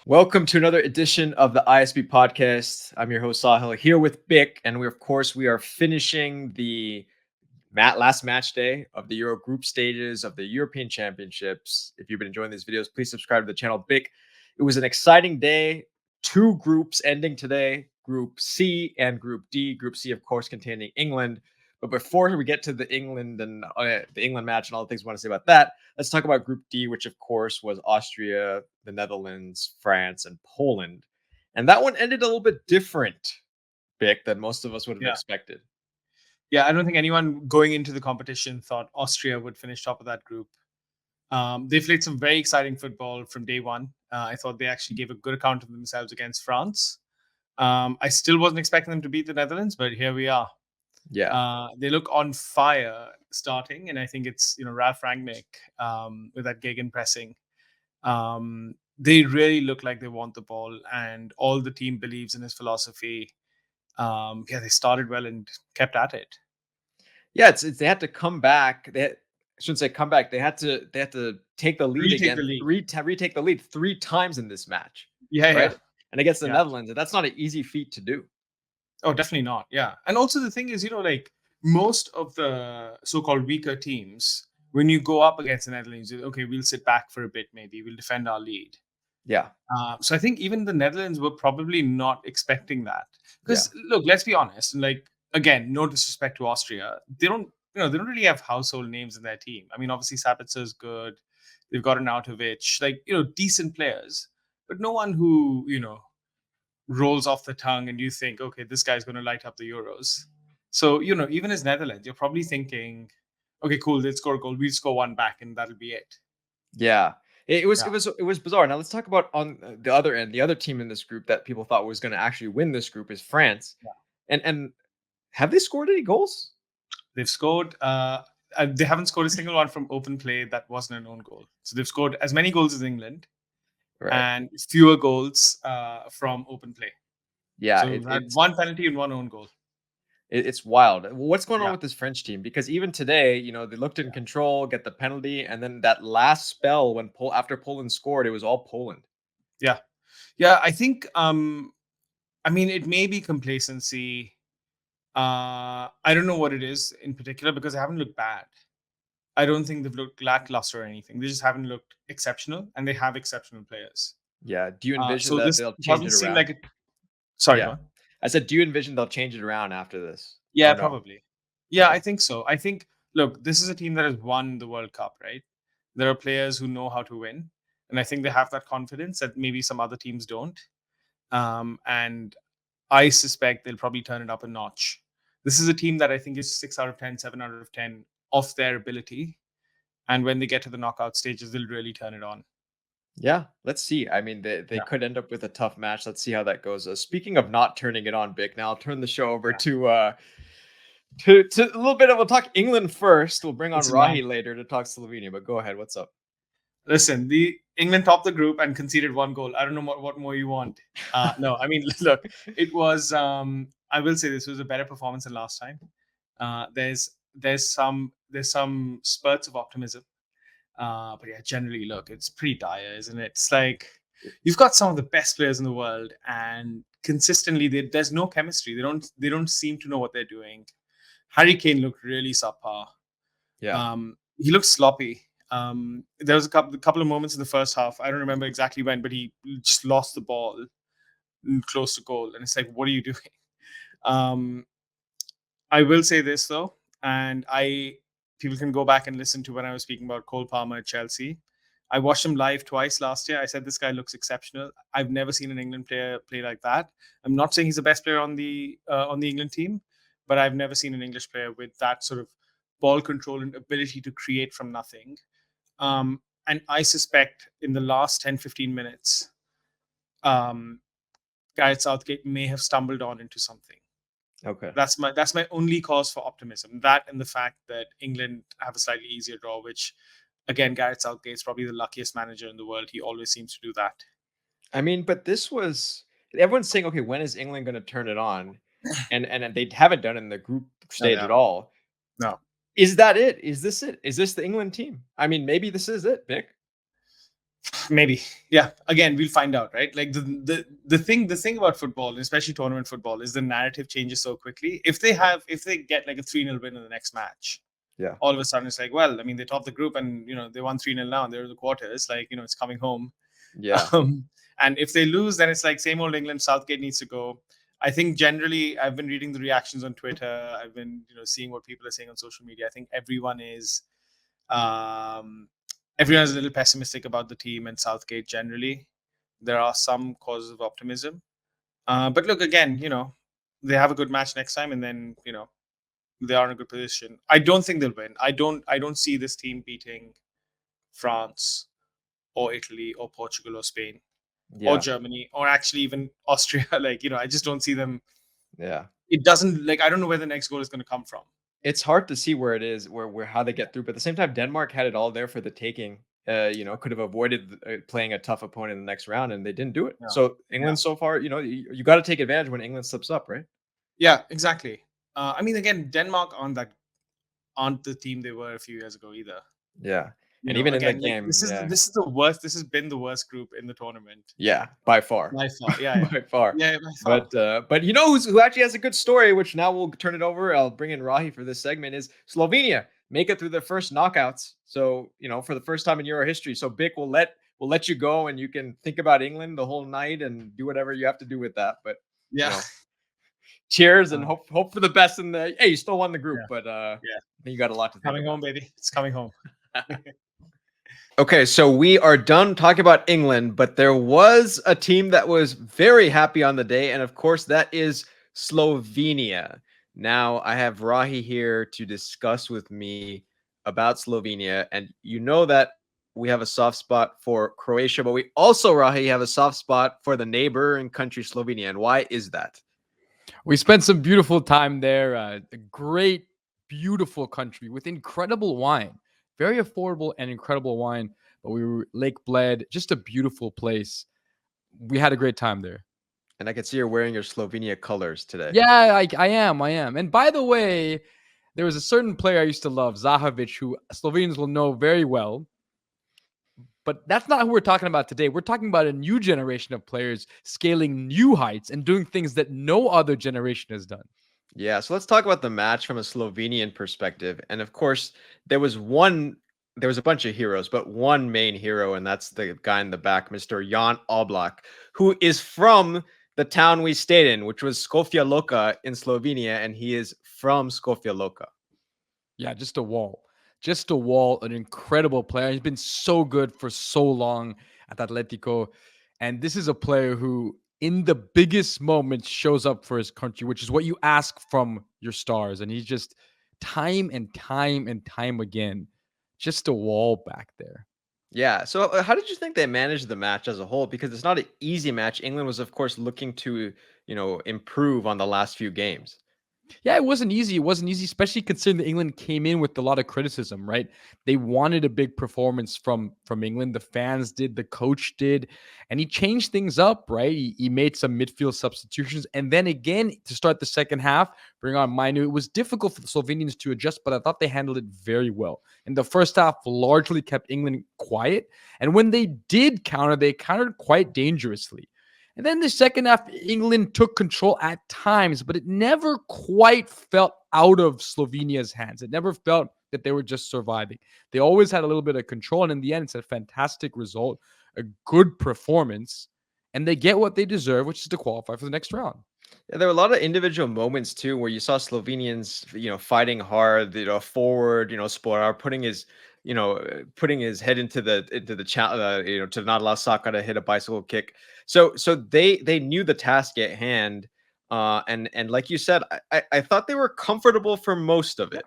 Welcome to another edition of the ISB podcast. I'm your host Sahil here with Bick, and we are finishing the last match day of the Euro group stages of the European Championships. If you've been enjoying these videos, please subscribe to the channel. Bick, it was an exciting day. Two groups ending today: Group C and Group D. Group C, of course, containing England. But before we get to the England match and all the things we want to say about that, let's talk about Group D, which of course was Austria, the Netherlands, France, and Poland. And that one ended a little bit different, Bick, than most of us would have Yeah. expected. Yeah, I don't think anyone going into the competition thought Austria would finish top of that group. They played some very exciting football from day one. I thought they actually gave a good account of themselves against France. I still wasn't expecting them to beat the Netherlands, but here we are. Yeah. They look on fire starting, and I think it's Ralph Rangnick with that Gegen pressing. They really look like they want the ball, and all the team believes in his philosophy. Yeah, they started well and kept at it. Yeah, it's they had to come back. I shouldn't say come back. They had to take the lead Retake the again, lead. retake the lead three times in this match, Yeah, yeah, right? And against the yeah. Netherlands, and that's not an easy feat to do. Oh, definitely not. Yeah. And also the thing is, like most of the so-called weaker teams, when you go up against the Netherlands, okay, we'll sit back for a bit, maybe we'll defend our lead. Yeah, So I think even the Netherlands were probably not expecting that. yeah, Because look, let's be honest, and like again, no disrespect to Austria, they don't really have household names in their team. I mean, obviously Sabitzer is good. They've got an Arnautovic, like decent players, but no one who rolls off the tongue and you think, okay, this guy's going to light up the Euros. So, even as Netherlands, you're probably thinking, okay, cool, they'll score a goal. We'll score one back and that'll be it. yeah. Yeah. It was bizarre. Now let's talk about on the other end. The other team in this group that people thought was going to actually win this group is France. Yeah. And have they scored any goals? They've scored, they haven't scored a single one from open play that wasn't an own goal. So they've scored as many goals as England Right. and fewer goals from open play. Yeah. So we've had one penalty and one own goal. It's wild. What's going on Yeah. with this French team? Because even today, they looked in control, get the penalty, and then that last spell when after Poland scored, it was all Poland. Yeah. Yeah. I think, I mean, it may be complacency. I don't know what it is in particular because they haven't looked bad. I don't think they've looked lackluster or anything. They just haven't looked exceptional, and they have exceptional players. Yeah. Do you envision So that this they'll change doesn't it seem around? like a. Sorry, go Yeah. on. I said, do you envision they'll change it around after this? Yeah, Or no? probably. Yeah, Okay. I think so. I think look, this is a team that has won the World Cup, right? There are players who know how to win, and I think they have that confidence that maybe some other teams don't. And I suspect they'll probably turn it up a notch. This is a team that I think is 6 out of 10, 7 out of 10 of their ability. And when they get to the knockout stages, they'll really turn it on. Yeah. Let's see. I mean, they Yeah. could end up with a tough match. Let's see how that goes. Speaking of not turning it on, Bick, now I'll turn the show over Yeah. to a little bit of we'll talk England first. We'll bring on Listen, man. Rahi later to talk Slovenia. But go ahead. What's up? Listen, the England topped the group and conceded one goal. I don't know what more you want. No, I mean, look, it was I will say this was a better performance than last time. There's some spurts of optimism. But yeah, generally, look, it's pretty dire, isn't it? It's like you've got some of the best players in the world, and consistently, there's no chemistry. They don't seem to know what they're doing. Harry Kane looked really subpar. Yeah. He looked sloppy. There was a couple of moments in the first half. I don't remember exactly when, but he just lost the ball close to goal, and it's like, what are you doing? Um, I will say this though, and I people can go back and listen to when I was speaking about Cole Palmer at Chelsea. I watched him live twice last year. I said this guy looks exceptional. I've never seen an England player play like that. I'm not saying he's the best player on the England team, but I've never seen an English player with that sort of ball control and ability to create from nothing. And I suspect in the last 10, 15 minutes, um, Gareth Southgate may have stumbled on into something. Okay. That's my only cause for optimism. That and the fact that England have a slightly easier draw, which again, Gareth Southgate is probably the luckiest manager in the world. He always seems to do that. I mean, but this was everyone's saying, okay, when is England going to turn it on? And they haven't done it in the group No, they stage at haven't. all. No. Is that it? Is this it? Is this the England team? I mean, maybe this is it, Vic. Maybe. Yeah. Again, we'll find out, right? Like the thing about football, especially tournament football, is the narrative changes so quickly. If they get like a 3-0 win in the next match, Yeah. all of a sudden it's like, well, I mean, they top the group and they won 3-0 now and they're in the quarters. Like, it's coming home. Yeah. Um, and if they lose, then it's like same old England. Southgate needs to go. I think generally, I've been reading the reactions on Twitter. I've been seeing what people are saying on social media. I think um, everyone is a little pessimistic about the team and Southgate generally. There are some causes of optimism, but look again. They have a good match next time, and then they are in a good position. I don't think they'll win. I don't see this team beating France or Italy or Portugal or Spain or Yeah. Germany or actually even Austria. Like, I just don't see them. Yeah. It doesn't, like, I don't know where the next goal is going to come from. It's hard to see where it is, where how they Yeah. get through. But at the same time, Denmark had it all there for the taking. Could have avoided playing a tough opponent in the next round, and they didn't do it. Yeah. So Yeah. England so far, you got to take advantage when England slips up, right? Yeah, exactly. I mean, again, Denmark aren't the team they were a few years ago either. Yeah. And even in that Again, like this game, is yeah, this is the worst. This has been the worst group in the tournament yeah, by far, by far. Yeah, by far. yeah, by far. But who actually has a good story, which now we'll turn it over. I'll bring in Rahi for this segment. Is Slovenia make it through their first knockouts? So for the first time in Euro history. So Bick will let you go, and you can think about England the whole night and do whatever you have to do with that. But Yeah, cheers and uh, hope for the best in the. Hey, you still won the group, yeah, but yeah. I think you got a lot to think Coming about. home, baby. It's coming home. Okay, so we are done talking about England, but there was a team that was very happy on the day, and of course, that is Slovenia. Now, I have Rahi here to discuss with me about Slovenia, and you know that we have a soft spot for Croatia, but we also, Rahi, have a soft spot for the neighboring country, Slovenia. And why is that? We spent some beautiful time there. A great, beautiful country with incredible wine, very affordable and incredible wine. But we were Lake Bled, just a beautiful place. We had a great time there. And I can see you're wearing your Slovenia colors today. Yeah, I am. And by the way, there was a certain player I used to love, Zahovic, who Slovenians will know very well. But that's not who we're talking about today. We're talking about a new generation of players scaling new heights and doing things that no other generation has done. Yeah, so let's talk about the match from a Slovenian perspective. And of course, there was a bunch of heroes, but one main hero, and that's the guy in the back, Mr. Jan Oblak, who is from the town we stayed in, which was Skofja Loka in Slovenia, and he is from Skofja Loka. Yeah, just a wall. Just a wall, an incredible player. He's been so good for so long at Atletico. And this is a player who, in the biggest moments, shows up for his country, which is what you ask from your stars. And he's just time and time and time again, just a wall back there. Yeah, so how did you think they managed the match as a whole? Because it's not an easy match. England was, of course, looking to, improve on the last few games. Yeah, it wasn't easy. It wasn't easy, especially considering that England came in with a lot of criticism, right? They wanted a big performance from England. The fans did, the coach did, and he changed things up, right? He made some midfield substitutions. And then again, to start the second half, bring on Mainu. It was difficult for the Slovenians to adjust, but I thought they handled it very well. In the first half, largely kept England quiet. And when they did counter, they countered quite dangerously. And then the second half, England took control at times, but it never quite felt out of Slovenia's hands. It never felt that they were just surviving. They always had a little bit of control. And in the end, it's a fantastic result, a good performance. And they get what they deserve, which is to qualify for the next round. Yeah, there were a lot of individual moments too where you saw Slovenians, fighting hard, forward, Sporar putting his head into the to not allow Saka to hit a bicycle kick. So they knew the task at hand, and like you said, I thought they were comfortable for most of it.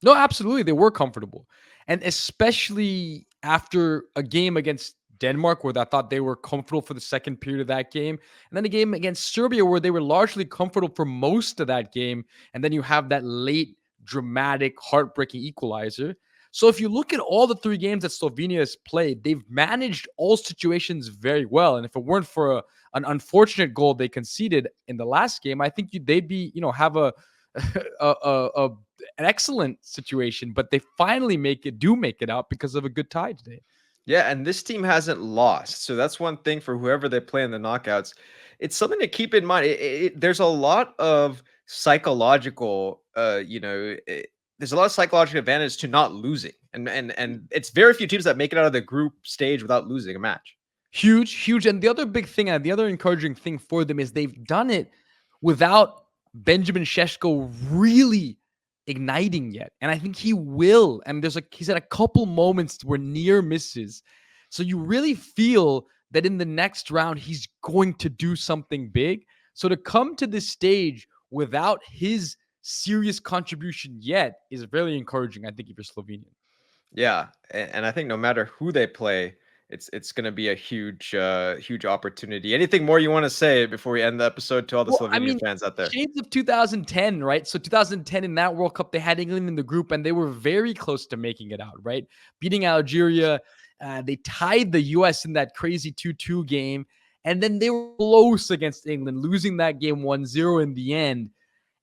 No, absolutely. They were comfortable. And especially after a game against Denmark, where I thought they were comfortable for the second period of that game. And then a game against Serbia, where they were largely comfortable for most of that game. And then you have that late, dramatic, heartbreaking equalizer. So if you look at all the three games that Slovenia has played, they've managed all situations very well. And if it weren't for an unfortunate goal they conceded in the last game, I think they'd be, have a an excellent situation, but they finally make it out because of a good tie today. Yeah, and this team hasn't lost. So that's one thing for whoever they play in the knockouts. It's something to keep in mind. There's a lot of psychological, there's a lot of psychological advantage to not losing. And it's very few teams that make it out of the group stage without losing a match. Huge. And the other big thing and the other encouraging thing for them is they've done it without Benjamin Šeško really igniting yet. And I think he will. And he's had a couple moments where near misses. So you really feel that in the next round, he's going to do something big. So to come to this stage without his serious contribution yet is very encouraging, I think, if you're Slovenian. Yeah, and I think no matter who they play, it's going to be a huge opportunity. Anything more you want to say before we end the episode to all the Slovenian fans out there? Shades of 2010, right? So 2010 in that World Cup, they had England in the group and they were very close to making it out, right? Beating Algeria. They tied the U.S. in that crazy 2-2 game. And then they were close against England, losing that game 1-0 in the end.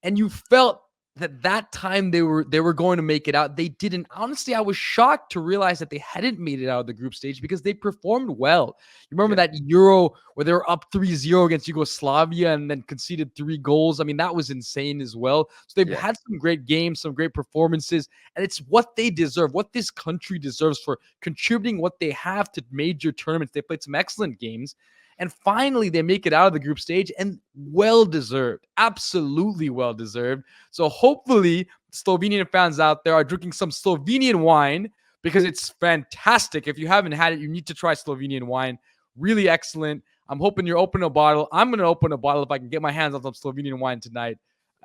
And you felt that time they were going to make it out. They didn't. Honestly, I was shocked to realize that they hadn't made it out of the group stage because they performed well. You remember that Euro where they were up 3-0 against Yugoslavia and then conceded 3 goals? I mean, that was insane as well. So they've had some great games, some great performances, and it's what they deserve, what this country deserves for contributing what they have to major tournaments. They played some excellent games. And finally, they make it out of the group stage, and well-deserved, absolutely well-deserved. So hopefully, Slovenian fans out there are drinking some Slovenian wine because it's fantastic. If you haven't had it, you need to try Slovenian wine. Really excellent. I'm hoping you're opening a bottle. I'm going to open a bottle if I can get my hands on some Slovenian wine tonight.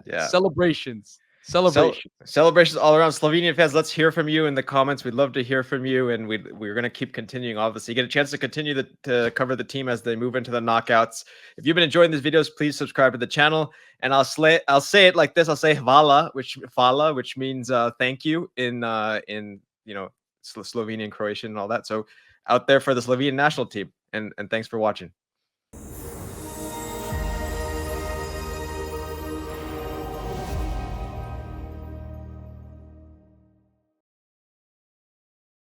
Yeah. Celebrations all around. Slovenian fans, let's hear from you in the comments. We'd love to hear from you, and we're going to keep continuing. Obviously, you get a chance to continue to cover the team as they move into the knockouts. If you've been enjoying these videos, please subscribe to the channel. And I'll say it like this. I'll say hvala, which means thank you in Slovenian, Croatian, and all that. So out there for the Slovenian national team. And thanks for watching.